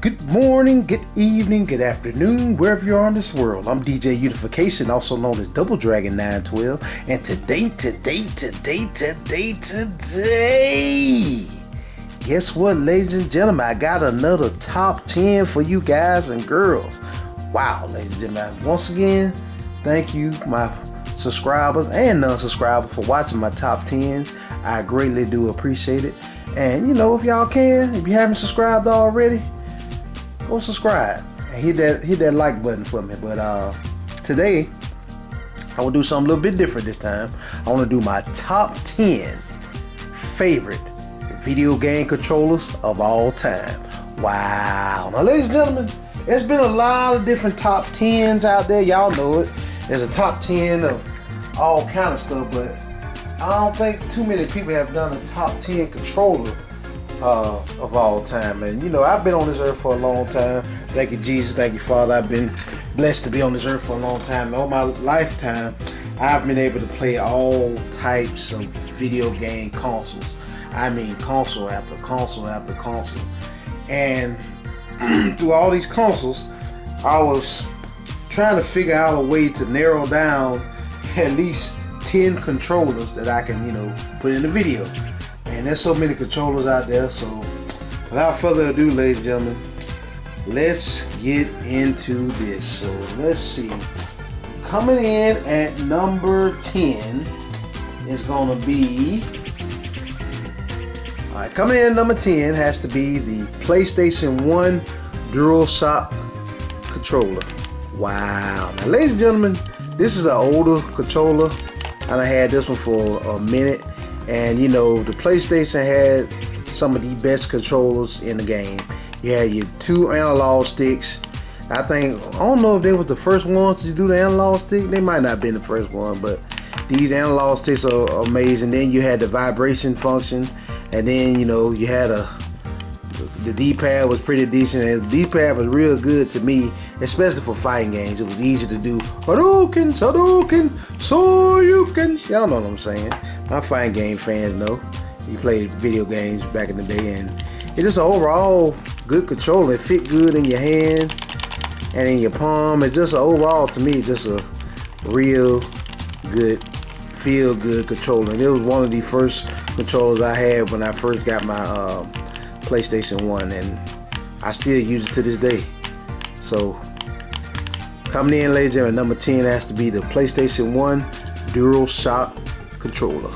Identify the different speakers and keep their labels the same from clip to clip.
Speaker 1: Good morning, good evening, good afternoon, wherever you are in this world. I'm DJ Unification, also known as Double Dragon 912, and today, guess what, ladies and gentlemen? I got another top 10 for you guys and girls. Wow, ladies and gentlemen, once again, thank you, my subscribers and non-subscribers, for watching my top 10s. I greatly do appreciate it. And you know, if y'all can, if you haven't subscribed already, go subscribe and hit that like button for me. But today I will do something a little bit different this time. I want to do my top 10 favorite video game controllers of all time. Wow. Now, ladies and gentlemen, there's been a lot of different top 10s out there. Y'all know it. There's a top 10 of all kind of stuff, but I don't think too many people have done a top 10 controller of all time. And you know, I've been on this earth for a long time. Thank you, Jesus. Thank you, Father. I've been blessed to be on this earth for a long time. All my lifetime, I've been able to play all types of video game consoles. I mean, console after console after console. And through all these consoles, I was trying to figure out a way to narrow down at least 10 controllers that I can, you know, put in the video. And there's so many controllers out there, so without further ado, ladies and gentlemen, let's get into this. So let's see. Coming in at number 10 is gonna be, alright, coming in at number 10 has to be the PlayStation 1 DualShock controller. Wow. Now, ladies and gentlemen, this is an older controller. I done had this one for a minute, and you know, the PlayStation had some of the best controllers in the game. You had your two analog sticks. I don't know if they was the first ones to do the analog stick. They might not have been the first one, but these analog sticks are amazing. Then you had the vibration function, and then you know, you had the D-pad was pretty decent, and the D-pad was real good to me, especially for fighting games. It was easy to do Hadouken, so you can. Y'all know what I'm saying. My fighting game fans know. You played video games back in the day, and it's just an overall good controller. It fit good in your hand and in your palm. It's just overall, to me, just a real good, feel good controller. And it was one of the first controllers I had when I first got my PlayStation 1, and I still use it to this day. So coming in, ladies and gentlemen, number 10 has to be the PlayStation 1 DualShock controller.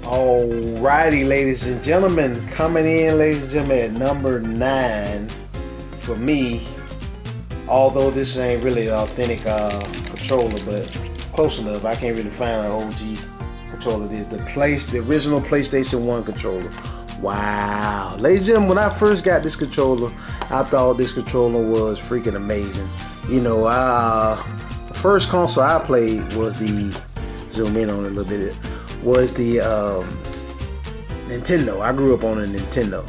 Speaker 1: Alrighty, ladies and gentlemen, coming in, ladies and gentlemen, at number 9 for me, although this ain't really an authentic controller, but close enough. I can't really find an OG controller. The original PlayStation 1 controller. Wow. Ladies and gentlemen, when I first got this controller, I thought this controller was freaking amazing. You know, the first console I played was the, zoom in on it a little bit, was the Nintendo. I grew up on a Nintendo.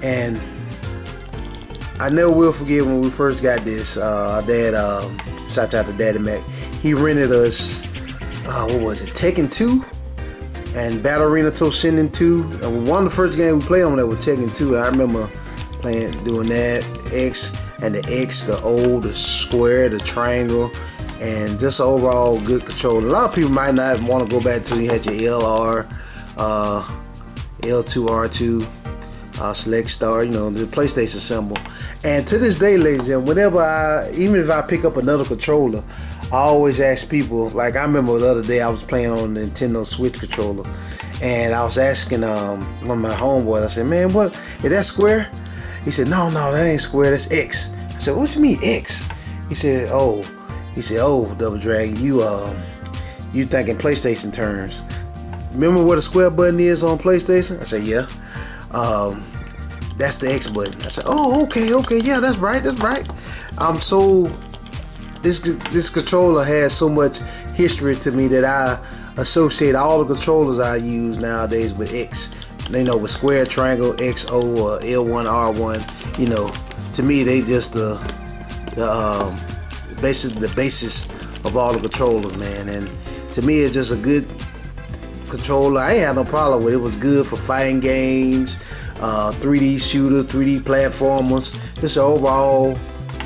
Speaker 1: And I never will forget when we first got this. Our dad, shout out to Daddy Mac, he rented us, what was it, Tekken 2? And Battle Arena Toshinden 2. And one of the first games we played on that was Tekken 2. I remember doing that. X and the X, the O, the square, the triangle, and just overall good control. A lot of people might not want to go back to, you had your LR, L2, R2, select star, you know, the PlayStation symbol. And to this day, ladies and gentlemen, whenever even if I pick up another controller, I always ask people, like I remember the other day I was playing on the Nintendo Switch controller, and I was asking one of my homeboys, I said, man, what, is that square? He said, no, that ain't square, that's X. I said, what you mean X? He said, oh, Double Dragon, you thinking PlayStation terms. Remember what a square button is on PlayStation? I said, yeah. That's the X button. I said, oh, okay, yeah, that's right. This controller has so much history to me that I associate all the controllers I use nowadays with X. You know, with square, triangle, XO, or L1, R1. You know, to me they just the basis of all the controllers, man. And to me, it's just a good controller. I ain't had no problem with it. It was good for fighting games. 3D shooter, 3D platformers. Just an overall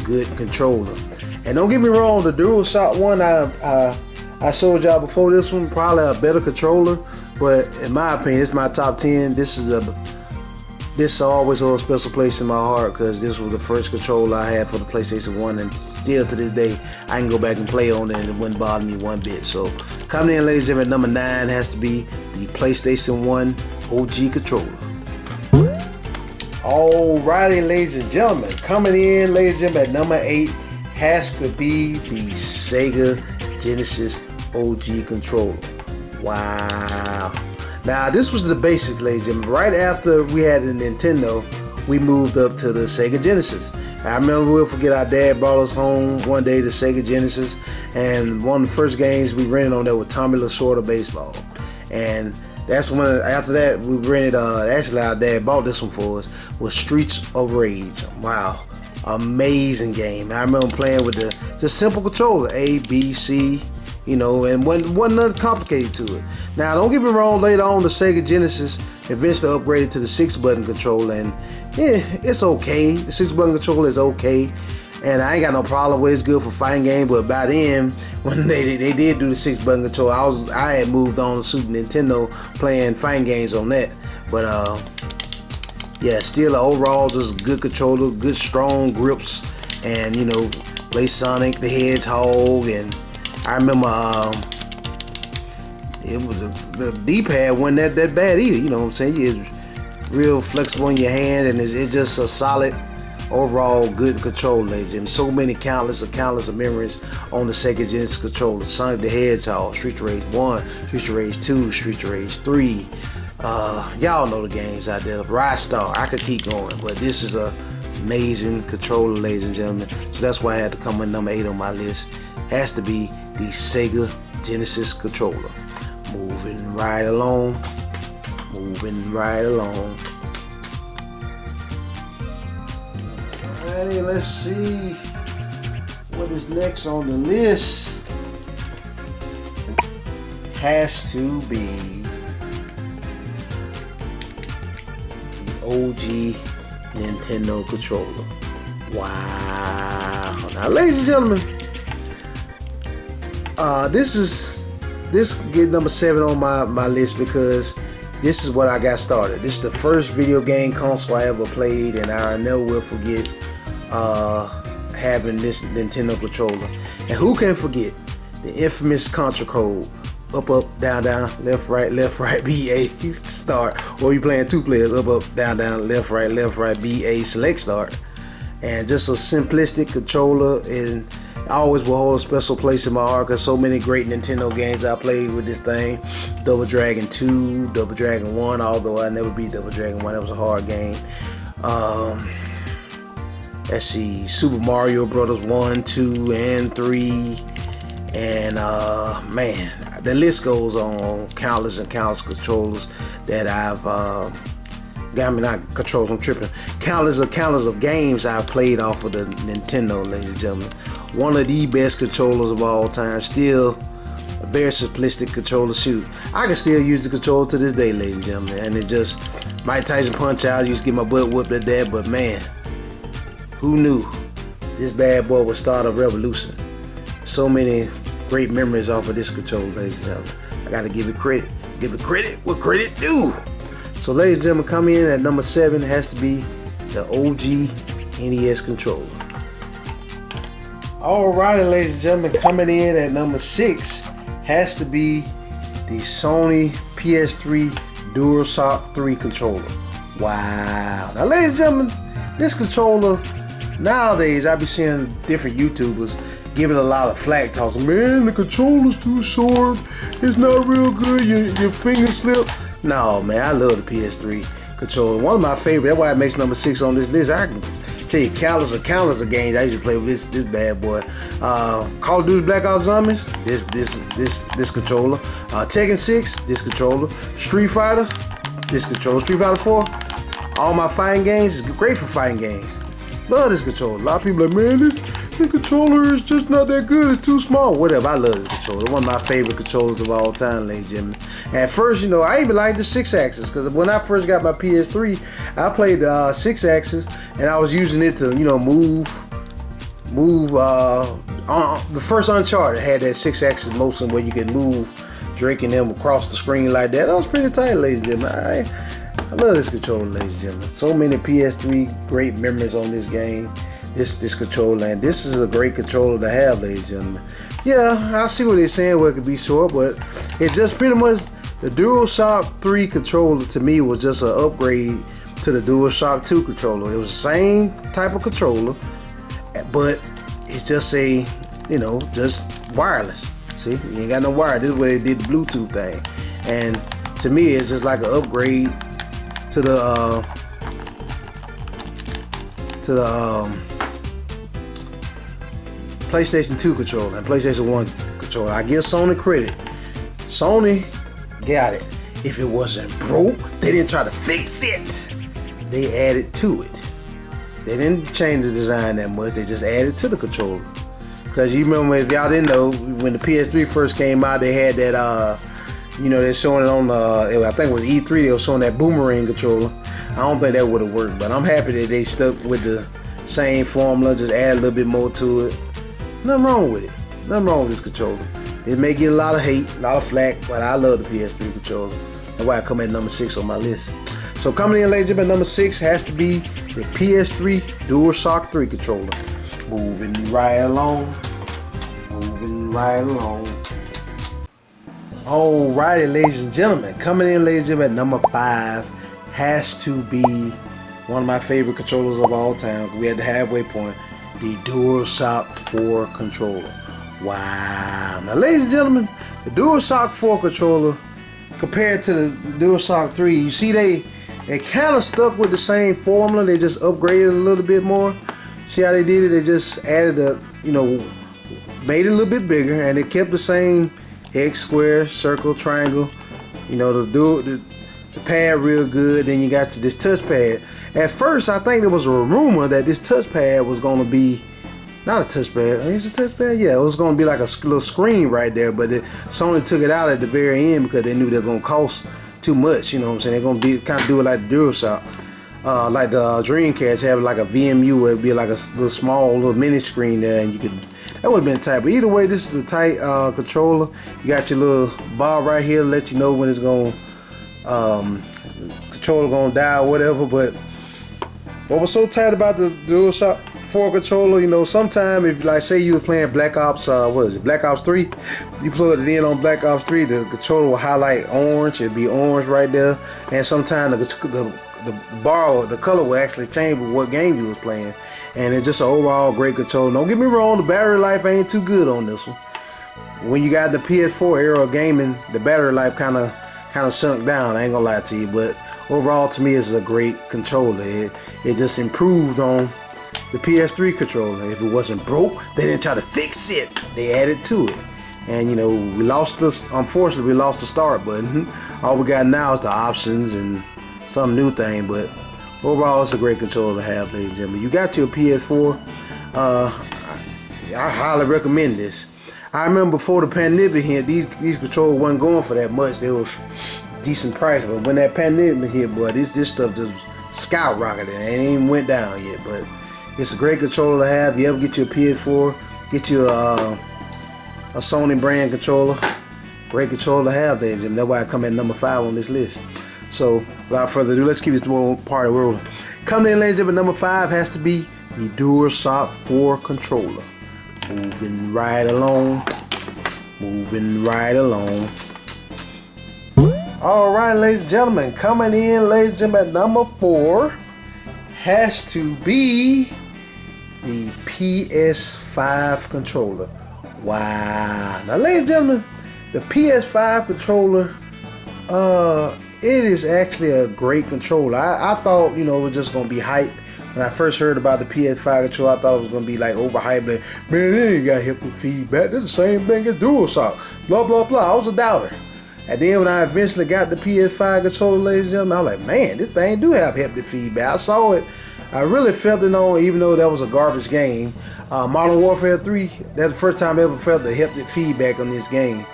Speaker 1: good controller. And don't get me wrong, the DualShock 1 I showed y'all before this one, probably a better controller, but in my opinion, it's my top 10. This always holds a special place in my heart because this was the first controller I had for the PlayStation 1, and still to this day I can go back and play on it and it wouldn't bother me one bit. So coming in, ladies and gentlemen, number 9 has to be the PlayStation 1 OG controller. Alrighty, ladies and gentlemen, coming in, ladies and gentlemen, at number 8 has to be the Sega Genesis OG controller. Wow. Now, this was the basics, ladies and gentlemen. Right after we had the Nintendo, we moved up to the Sega Genesis. I remember, we'll forget, our dad brought us home one day the Sega Genesis, and one of the first games we rented on there was Tommy Lasorda Baseball. And that's when, after that, we rented, actually our dad bought this one for us, was Streets of Rage. Wow. Amazing game. I remember playing with the just simple controller, A, B, C, you know, and wasn't nothing complicated to it. Now, don't get me wrong, later on the Sega Genesis eventually upgraded to the 6-button controller, and yeah, it's okay. The 6-button controller is okay, and I ain't got no problem with it. It's good for fighting games, but by then, when they did do the 6-button controller, I had moved on to Super Nintendo playing fighting games on that. But yeah, still overall just a good controller, good strong grips, and you know, play Sonic the Hedgehog. And I remember it was the D-pad wasn't that bad either. You know what I'm saying? It's real flexible in your hand, and it's just a solid overall good controller, ladies. And so many countless of memories on the Sega Genesis controller. Sonic the Hedgehog, Streets of Rage 1, Streets of Rage 2, Streets of Rage 3. Y'all know the games out there. Rystar, I could keep going, but this is a amazing controller, ladies and gentlemen. So that's why I had to come in number 8 on my list. Has to be the Sega Genesis controller. Moving right along. Moving right along. Alrighty, let's see what is next on the list. Has to be OG Nintendo controller. Wow. Now, ladies and gentlemen, this get number 7 on my list because this is what I got started. This is the first video game console I ever played, and I never will forget having this Nintendo controller. And who can forget the infamous Contra code? Up, up, down, down, left, right, B, A, start. Or you playing 2 players, up, up, down, down, left, right, B, A, select, start. And just a simplistic controller, and I always will hold a special place in my heart because so many great Nintendo games I played with this thing. Double Dragon 2, Double Dragon 1, although I never beat Double Dragon 1, that was a hard game. Let's see, Super Mario Brothers 1, 2, and 3. And man, the list goes on. Countless and countless controllers that I've not controllers, I'm tripping. Countless of games I've played off of the Nintendo, ladies and gentlemen. One of the best controllers of all time. Still a very simplistic controller. Shoot, I can still use the controller to this day, ladies and gentlemen. And it just, Mike Tyson Punch Out, used to get my butt whooped at that, but man, who knew this bad boy would start a revolution? So many great memories off of this controller, ladies and gentlemen. I gotta give it credit. Give it credit what credit due. So, ladies and gentlemen, coming in at number 7 has to be the OG NES controller. Alrighty, ladies and gentlemen, coming in at number 6 has to be the Sony PS3 DualShock 3 controller. Wow. Now, ladies and gentlemen, this controller, nowadays I be seeing different YouTubers giving a lot of flack, tossing, man, the controller's too short, it's not real good, your fingers slip. No, man, I love the PS3 controller. One of my favorite, that's why it makes number 6 on this list. I can tell you countless of games I used to play with this bad boy. Call of Duty Black Ops Zombies, this controller. Tekken 6, this controller. Street Fighter, this controller. Street Fighter 4, all my fighting games, is great for fighting games. Love this controller. A lot of people are like, man, the controller is just not that good. It's too small. Whatever. I love this controller. One of my favorite controllers of all time, ladies and gentlemen. At first, you know, I even liked the 6-axis because when I first got my PS3, I played the 6-axis and I was using it to, you know, move. The first Uncharted had that 6-axis motion where you could move Drake and them across the screen like that. That was pretty tight, ladies and gentlemen. I love this controller, ladies and gentlemen. So many PS3 great memories on this game. This controller, and this is a great controller to have, ladies and gentlemen. Yeah, I see what they're saying where it could be short, but it's just pretty much the DualShock 3 controller to me was just an upgrade to the DualShock 2 controller. It was the same type of controller, but it's just a, you know, just wireless. See, you ain't got no wire. This is where they did the Bluetooth thing, and to me, it's just like an upgrade to the PlayStation 2 controller and PlayStation 1 controller. I give Sony credit. Sony got it. If it wasn't broke, they didn't try to fix it. They added to it. They didn't change the design that much. They just added to the controller. Because you remember, if y'all didn't know, when the PS3 first came out, they had that, you know, they're showing it on I think it was E3, they were showing that boomerang controller. I don't think that would have worked, but I'm happy that they stuck with the same formula, just add a little bit more to it. Nothing wrong with it. Nothing wrong with this controller. It may get a lot of hate, a lot of flack, but I love the PS3 controller. That's why I come at number 6 on my list. So coming in, ladies and gentlemen, number 6 has to be the PS3 DualShock 3 controller. Moving right along. Moving right along. Alrighty, ladies and gentlemen. Coming in, ladies and gentlemen, at number 5 has to be one of my favorite controllers of all time. We had the halfway point. The DualShock 4 controller. Wow. Now, ladies and gentlemen, the DualShock 4 controller compared to the DualShock 3, you see they kind of stuck with the same formula. They just upgraded a little bit more. See how they did it? They just added a, you know, made it a little bit bigger, and it kept the same X, square, circle, triangle. You know, the pad real good. Then you got this touchpad. At first, I think there was a rumor that this touchpad was going to be not a touchpad. Is it a touchpad? Yeah, it was going to be like a little screen right there. But Sony took it out at the very end because they knew they were going to cost too much. You know what I'm saying? They're going to be kind of do it like the DualShock. Like the Dreamcast have like a VMU where it'd be like a little small little mini screen there, and you could, that would have been tight. But either way, this is a tight controller. You got your little bar right here to let you know when it's going controller gonna die or whatever. But what was so tight about the DualShock 4 controller, you know, sometime if, like, say you were playing Black Ops, Black Ops 3, you plug it in on Black Ops 3, the controller will highlight orange. It'd be orange right there, and sometimes the bar, the color will actually change with what game you was playing. And it's just an overall great controller. Don't get me wrong, the battery life ain't too good on this one. When you got the PS4 era of gaming, the battery life kind of sunk down. I ain't gonna lie to you, but overall to me it's a great controller. It just improved on the PS3 controller. If it wasn't broke, they didn't try to fix it. They added to it. And you know, unfortunately we lost the start button. All we got now is the options and some new thing, but overall it's a great controller to have, ladies and gentlemen. You got your PS4, I highly recommend this. I remember before the pandemic hit, these controllers wasn't going for that much. They was decent price, but when that pandemic hit, boy, this stuff just skyrocketed. It ain't even went down yet, but it's a great controller to have. You ever get your PS4, get you a Sony brand controller, great controller to have, ladies and gentlemen. That's why I come at number 5 on this list. So without further ado, let's keep this party rolling. Coming in, ladies and gentlemen, number 5 has to be the DualShock 4 controller. Moving right along. Moving right along. Alright, ladies and gentlemen, coming in, ladies and gentlemen, at number 4 has to be the PS5 controller. Wow. Now, ladies and gentlemen, the PS5 controller, it is actually a great controller. I thought, you know, it was just going to be hype. When I first heard about the PS5 controller, I thought it was going to be like overhyped. Like, man, it ain't got haptic feedback. This is the same thing as DualShock. Blah, blah, blah. I was a doubter. And then when I eventually got the PS5 controller, ladies and gentlemen, I was like, man, this thing do have haptic feedback. I saw it. I really felt it on, even though that was a garbage game. Modern Warfare 3, that's the first time I ever felt the haptic feedback on this game.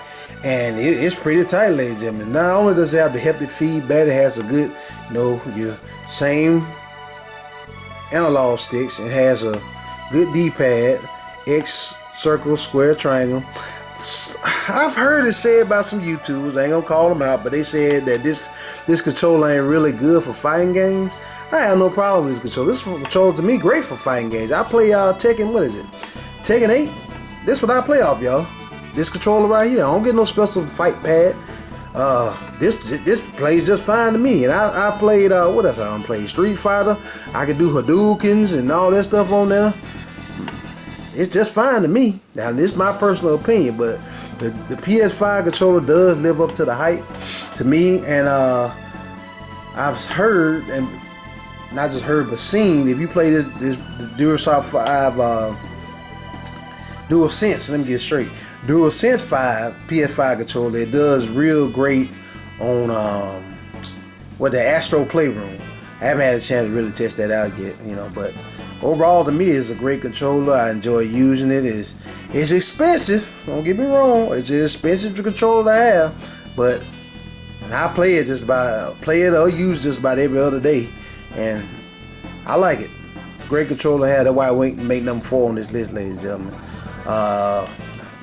Speaker 1: and it's pretty tight, ladies and gentlemen. Not only does it have the haptic feedback, it has a good, your same analog sticks. It has a good D-pad, X, circle, square, triangle. I've heard it said by some YouTubers, I ain't gonna call them out, but they said that this controller ain't really good for fighting games. I have no problem with this controller. This controller to me great for fighting games. I play Tekken, what is it? Tekken 8. This what I play off, y'all. This controller right here. I don't get no special fight pad. This plays just fine to me. And I played what else I played? Street Fighter. I can do Hadoukens and all that stuff on there. It's just fine to me. Now this is my personal opinion, but the PS5 controller does live up to the hype to me. And I've heard, and not just heard but seen, if you play this DualShock 5 DualSense, let me get straight, DualSense 5 PS5 controller, it does real great on the Astro Playroom. I haven't had a chance to really test that out yet, but overall to me it's a great controller. I enjoy using it. It's expensive, don't get me wrong, it's an expensive controller to have, but I play it or use just about every other day, and I like it. It's a great controller to have. That's why I went and make number 4 on this list, ladies and gentlemen.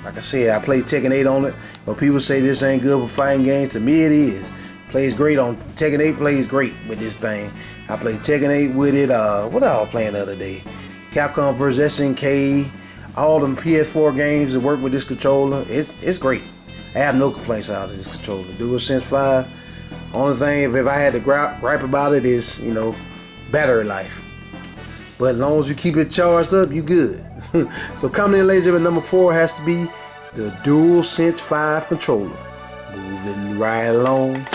Speaker 1: Like I said, I played Tekken 8 on it. But people say this ain't good for fighting games. To me, it is. Plays great on Tekken 8. Plays great with this thing. I played Tekken 8 with it. What I was playing the other day? Capcom vs SNK. All them PS4 games that work with this controller. It's great. I have no complaints out of this controller. DualSense 5. Only thing, if I had to gripe about it, is battery life. But as long as you keep it charged up, you good. So coming in, ladies and gentlemen, number 4 has to be the DualSense 5 controller. Moving right along.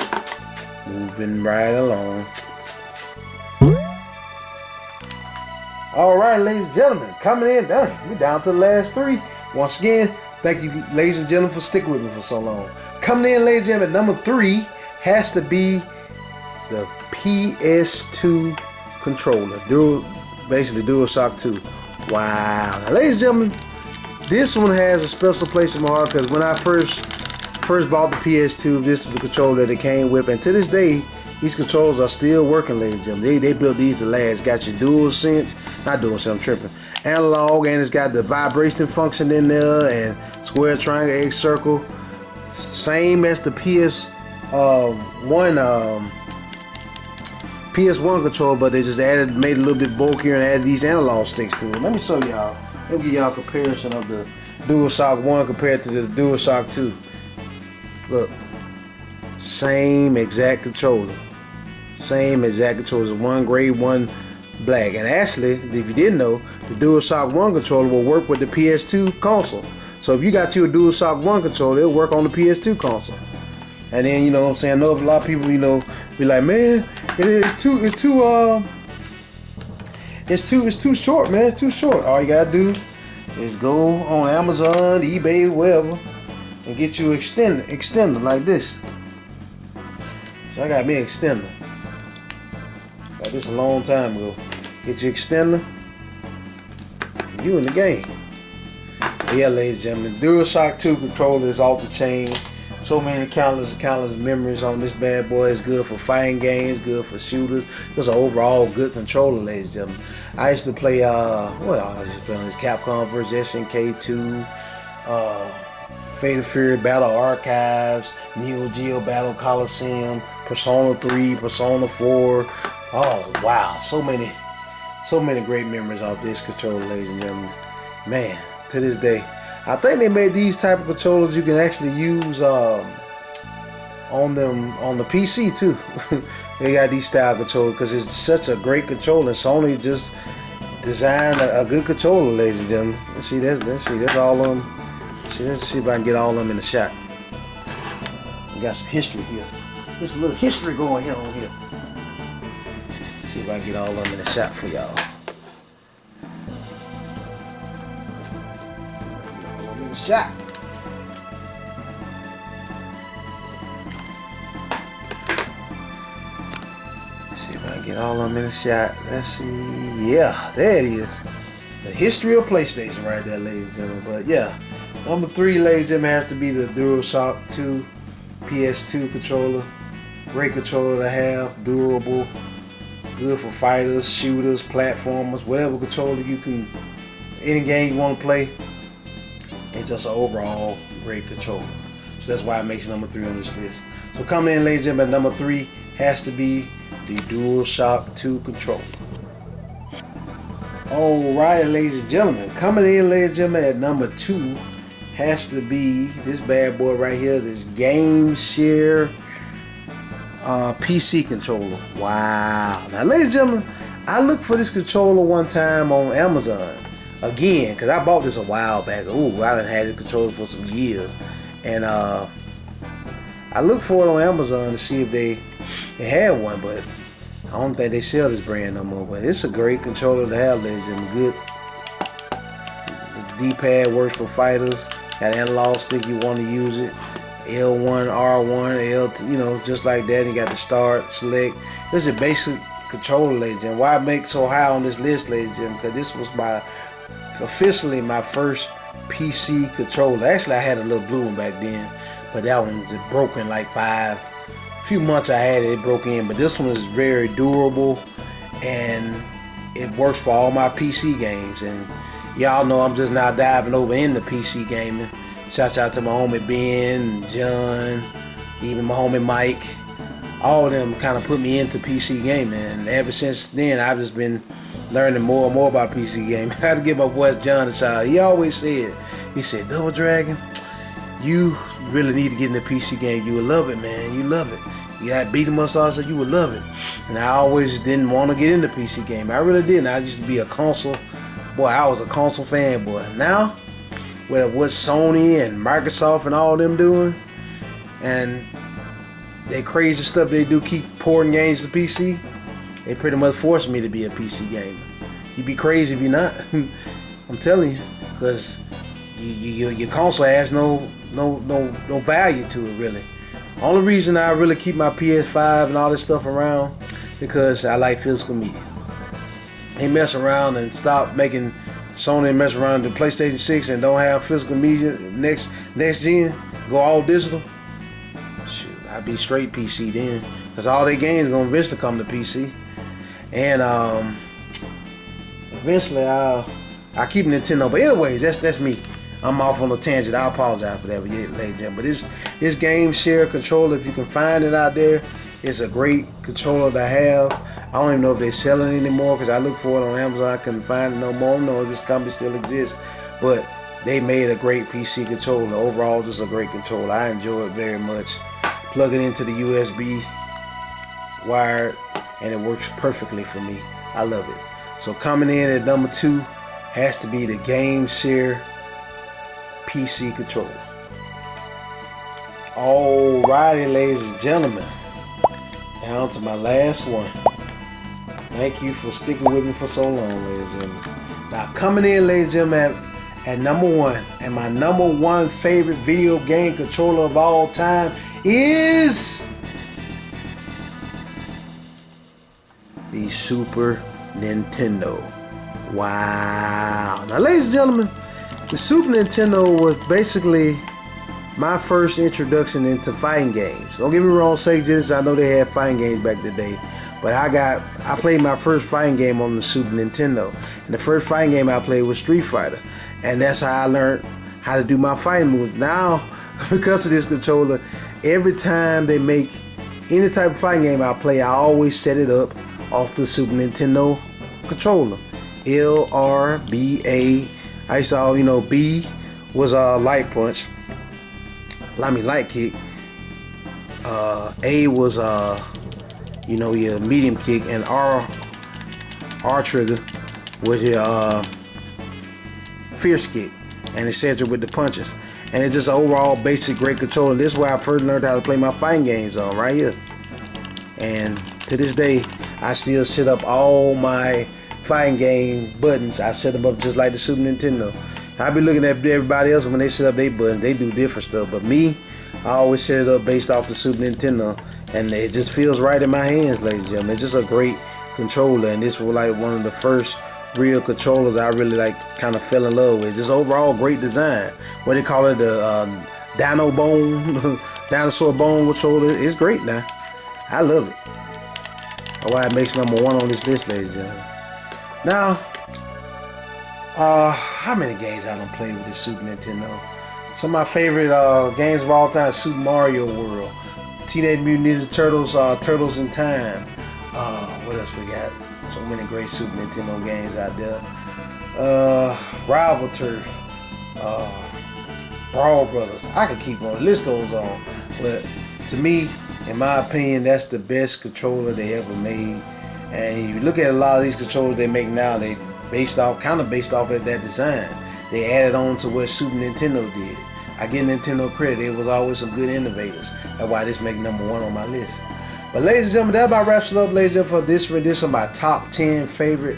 Speaker 1: Moving right along. Alright, ladies and gentlemen, coming in, we're down to the last 3. Once again, thank you, ladies and gentlemen, for sticking with me for so long. Coming in, ladies and gentlemen, number 3 has to be the PS2 controller. Basically DualShock 2. Wow. Now, ladies and gentlemen, this one has a special place in my heart because when I first bought the PS2, this was the controller that it came with, and to this day, these controllers are still working, ladies and gentlemen. They built these to last. Got your DualSense, not DualSense, I'm tripping. Analog, and it's got the vibration function in there, and square, triangle, X, circle. Same as the PS1 controller, but they just made it a little bit bulkier and added these analog sticks to it. Let me show y'all. Let me give y'all a comparison of the DualShock 1 compared to the DualShock 2. Look, same exact controller. Same exact controllers, one gray, one black. And actually, if you didn't know, the DualShock 1 controller will work with the PS2 console. So if you got you a DualShock 1 controller, it'll work on the PS2 console. And then, what I'm saying, I know a lot of people, be like, man, it's too short, man. It's too short. All you gotta do is go on Amazon, eBay, wherever, and get you an extender like this. So I got me an extender. Got this a long time ago. Get your extender, you in the game. But yeah, ladies and gentlemen, DualShock 2 controller is off the chain. So many countless memories on this bad boy. It's good for fighting games, good for shooters. Just an overall good controller, ladies and gentlemen. I used to play, I used to play on this Capcom vs SNK 2, Fatal Fury Battle Archives, Neo Geo Battle Coliseum, Persona 3, Persona 4. Oh wow, so many great memories off this controller, ladies and gentlemen. Man, to this day. I think they made these type of controllers you can actually use on the PC too. They got these style controllers because it's such a great controller. Sony just designed a good controller, ladies and gentlemen. Let's see that's all of them. Let's see if I can get all of them in the shot. We got some history here. There's a little history going on here. Let's see if I can get all of them in the shot for y'all. Shot. Let's see if I can get all of them in a shot. Let's see. Yeah, there it is. The history of PlayStation right there, ladies and gentlemen. But yeah, Number 3, ladies and gentlemen, has to be the DualShock 2 PS2 controller. Great controller to have, durable, good for fighters, shooters, platformers, whatever controller you can, any game you want to play. It's just an overall great controller. So that's why it makes number 3 on this list. So coming in, ladies and gentlemen, number 3 has to be the DualShock 2 controller. Alright, ladies and gentlemen, coming in, ladies and gentlemen, at number 2 has to be this bad boy right here, this GameShare PC controller. Wow. Now, ladies and gentlemen, I looked for this controller one time on Amazon. Again, because I bought this a while back. Ooh, I done had this controller for some years. And I looked for it on Amazon to see if they had one, but I don't think they sell this brand no more. But it's a great controller to have, ladies and gentlemen. Good. The D-pad works for fighters. Got an analog stick, you want to use it. L1, R1, L, you know, just like that. You got the start, select. This is a basic controller, ladies and gentlemen. Why I make it so high on this list, ladies and gentlemen? Because this was officially my first PC controller. Actually, I had a little blue one back then, but that one just broke in like a few months I had it, it broke in. But this one is very durable, and it works for all my PC games. And y'all know I'm just now diving over into PC gaming. Shout out to my homie Ben, John, even my homie Mike. All of them kind of put me into PC gaming, and ever since then I've just been learning more and more about PC gaming. I had to give my boy John a shout out. He always said, Double Dragon, you really need to get in the PC game. You will love it, man. You love it. You got beat 'em up stars, so you would love it. And I always didn't want to get into PC game. I really didn't. I used to be a console boy. I was a console fanboy. Now, with what Sony and Microsoft and all them doing, and they crazy stuff they do, keep porting games to PC, they pretty much forced me to be a PC gamer. You'd be crazy if you're not. I'm telling you, because your console has no value to it, really. Only reason I really keep my PS5 and all this stuff around, because I like physical media. They mess around and stop making Sony and mess around the PlayStation 6 and don't have physical media next gen, go all digital. Shoot, I'd be straight PC then, because all their games gonna eventually come to PC. And eventually I keep Nintendo. But anyways, that's me. I'm off on a tangent. I apologize for that, but yeah, ladies and gentlemen. But this GameShare controller, if you can find it out there, it's a great controller to have. I don't even know if they sell it anymore, because I looked for it on Amazon. I couldn't find it no more. No, this company still exists, but they made a great PC controller. Overall, just a great controller. I enjoy it very much. Plug it into the USB wired, and it works perfectly for me. I love it. So coming in at number 2 has to be the GameShare PC controller. Alrighty, ladies and gentlemen, down to my last one. Thank you for sticking with me for so long, ladies and gentlemen. Now coming in, ladies and gentlemen, at number 1, and my number 1 favorite video game controller of all time is the Super Nintendo. Wow. Now, ladies and gentlemen, the Super Nintendo was basically my first introduction into fighting games. Don't get me wrong, Sega Genesis, I know they had fighting games back in the day, but I played my first fighting game on the Super Nintendo. And the first fighting game I played was Street Fighter. And that's how I learned how to do my fighting moves. Now, because of this controller, every time they make any type of fighting game I play, I always set it up off the Super Nintendo controller. L, R, B, A. I saw, B was a light punch. Light kick. A was your medium kick, and R trigger was your fierce kick, and etc. with the punches. And it's just an overall basic great controller. This is where I first learned how to play my fighting games on, right here. And to this day, I still set up all my fighting game buttons. I set them up just like the Super Nintendo. I be looking at everybody else when they set up their buttons. They do different stuff, but me, I always set it up based off the Super Nintendo, and it just feels right in my hands, ladies and gentlemen. It's just a great controller, and this was like one of the first real controllers I really like, kind of fell in love with. Just overall great design. What they call it, the Dino Bone, Dinosaur Bone controller. It's great now. I love it. That's why it makes #1 on this list, ladies and gentlemen. Now, how many games I done played with the Super Nintendo? Some of my favorite games of all time: Super Mario World, Teenage Mutant Ninja Turtles, Turtles in Time. What else we got? So many great Super Nintendo games out there. Rival Turf, Brawl Brothers. I could keep on. The list goes on. But to me, in my opinion, that's the best controller they ever made. And you look at a lot of these controllers they make now, they kind of based off of that design. They added on to what Super Nintendo did. I give Nintendo credit. There was always some good innovators. That's why this make #1 on my list. But ladies and gentlemen, that about wraps it up, ladies and gentlemen, for this rendition of my top 10 favorite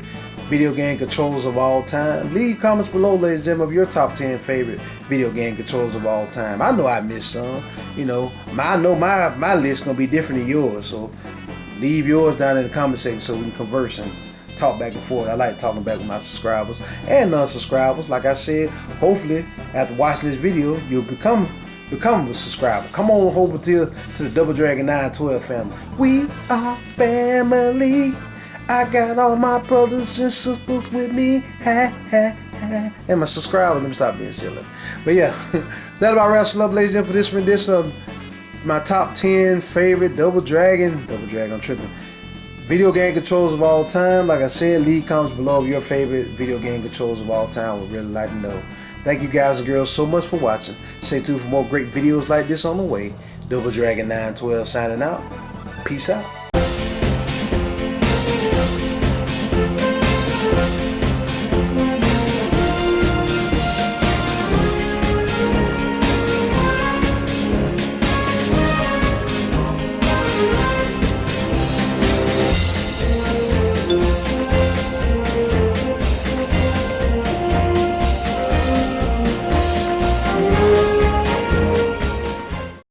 Speaker 1: video game controllers of all time. Leave comments below, ladies and gentlemen, of your top 10 favorite video game controllers of all time. I know I missed some. You know, I know my list gonna be different than yours. So leave yours down in the comment section so we can converse and talk back and forth. I like talking back with my subscribers and non-subscribers. Like I said, hopefully after watching this video, you'll become a subscriber. Come on over to the Double Dragon 912 family. We are family. I got all my brothers and sisters with me. Ha, ha, ha. And my subscribers. Let me stop being silly. But yeah, that about wraps it up, ladies and gentlemen, for this rendition of my top 10 favorite Double Dragon, I'm tripping, video game controllers of all time. Like I said, leave comments below of your favorite video game controllers of all time. We'd really like to know. Thank you guys and girls so much for watching. Stay tuned for more great videos like this on the way. Double Dragon 912 signing out. Peace out.